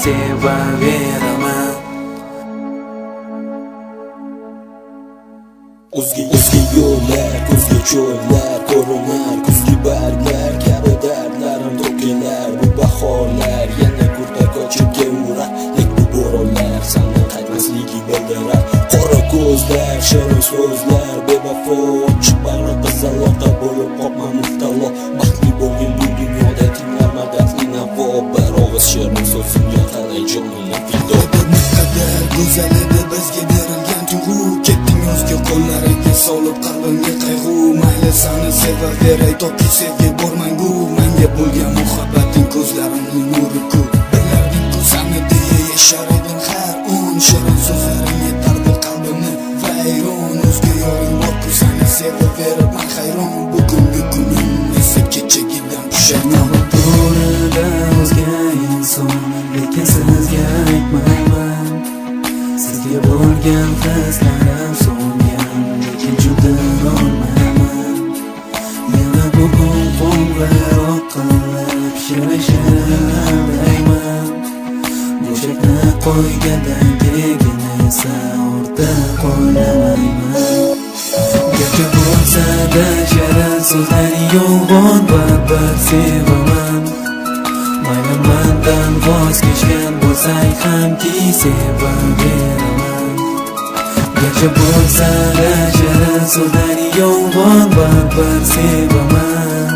sevaveraman. O'zga yo'llar, ko'zga cho'llar ko'rinar, kuzgi barglar kabi dardlarim to'kilar. Bu bahorlar yana kurta qochib kemurar, lek bu bo'ronlar sandan qaytmasligi bildirar. Qora ko'zlar, shirin so'zlar, bevafo ochiq bag'ri qizaloqqa bo'lib qopma muftalo. Baxtli bo'lgin bu dunyoda tinglar madadli navo, bir og'iz shirin so'zingga qalay jonimni fido. Naqadar go'zal edi bizga berilgan tuyg'u, ketding o'zga qo'llariga solib qalbimga qayg'u. Mayli seni sevaveray toki sevgi bormangu, menga bo'lgan muhabbating ko'zlarimning nuri ku. Bilarding-ku seni deya yashar edim har on, shirin so'zlaring yetardi qalbimni vayron. O'zga yoring bor-ku seni sevaverib man hayron, bugungi kunim esa kechagidan pushaymon. To'rida o'zga inson, lekin sizga aytmayman. Sizga bo'lgan hislarim so'ngan, lekin juda olmayman. Yana bugun qo'ng'iroq qilib shirin aldayman. Go'shakni qo'ygandan keyin esa o'rta qo'ymayman. Garchi bo'lsa-da shirin so'zlari yo'g'on, baribir sevaman. Mayli mendan voz kechgan bo'lsang hamki sevaveraman. Garchi bo'lsa-da shirin so'zlari yo'g'on, baribir sevaman.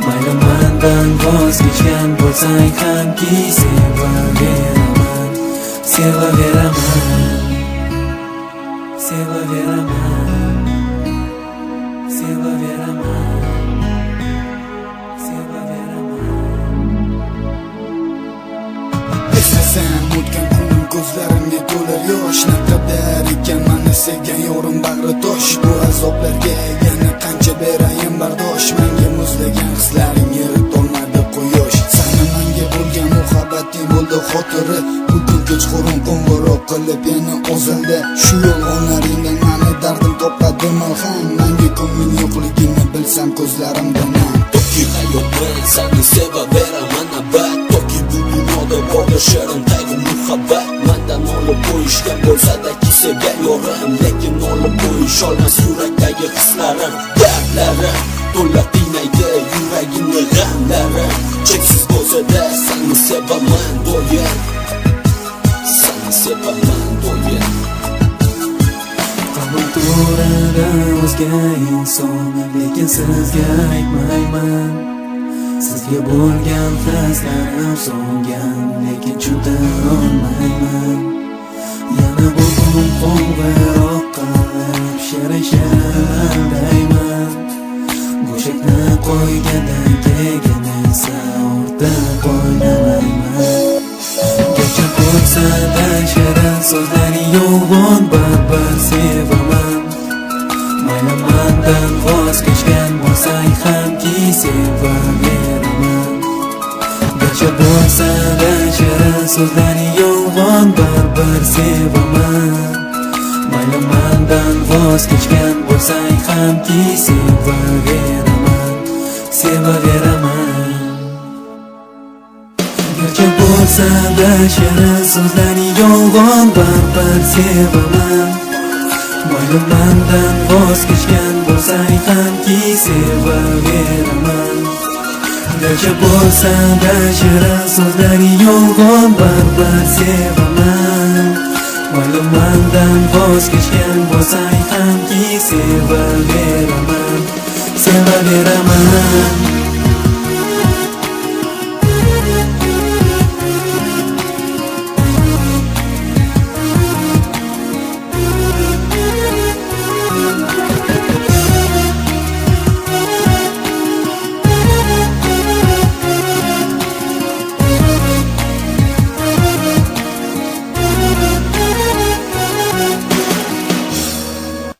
Mayli mendan voz kechgan bo'lsang hamki sevaveraman. Sevaveraman, sevaveraman, sevaveraman, sevaveraman. Eslasam o'tgan kunim ko'zlarimga to'lar yosh. Naqadar ekan meni sevgan yorim bag'ri tosh. Bu azoblarga yana qancha berayin bardosh. Menga muzlagan hislaring eritolmadi quyosh. Seni menga bo'lgan muhabbating bo'ldi xotiri. Bugun kechqurun qo'ng'iroq qilib yana ozildi. Shu yolg'onlaringdan meni dardim topadi malham. Menga ko'ngling yo'qligini bilsam ko'zlarimdan nam. Toki hayotman seni sevaveraman abad, toki bu dunyoda bordir shirin qayg'u muhabbat. Mendan olib qo'yishgan bo'lsa-da ki sevgan yorim, lekin olib qo'yisholmas yurakdagi hislarim. Dardlarim to'la qiynaydi yuragimni g'amlarim. Cheksiz bo'lsa-da seni sevaman doim, seni sevaman doim. Qabul to'rida o'zga inson, lekin sizga aytmayman. Sizga bo'lgan hislarim so'ngan, lekin juda olmayman. Yana bugun qo'ng'iroq qilib shirin aldayman. Go'shakni qo'ygandan keyin esa o'rta qo'ymayman. Garchi bo'lsa-da shirin so'zlari yo'g'on, baribir sevaman. Mayli mendan voz kechgan bo'lsang hamki sevaveraman. Garchi bo'lsa-da shirin so'zlari yo'g'on, baribir sevaman. Mayli mendan voz kechgan bo'lsang hamki sevaveraman, sevaveraman. Garchi bo'lsa-da shirin so'zlari yo'g'on, baribir sevaman. Mayli mendan voz kechgan bo'lsang hamki sevaveraman. Garchi bo'lsa-da shirin so'zlari yo'g'on, baribir sevaman. Mayli mendan voz kechgan bo'lsang hamki sevaveraman, sevaveraman.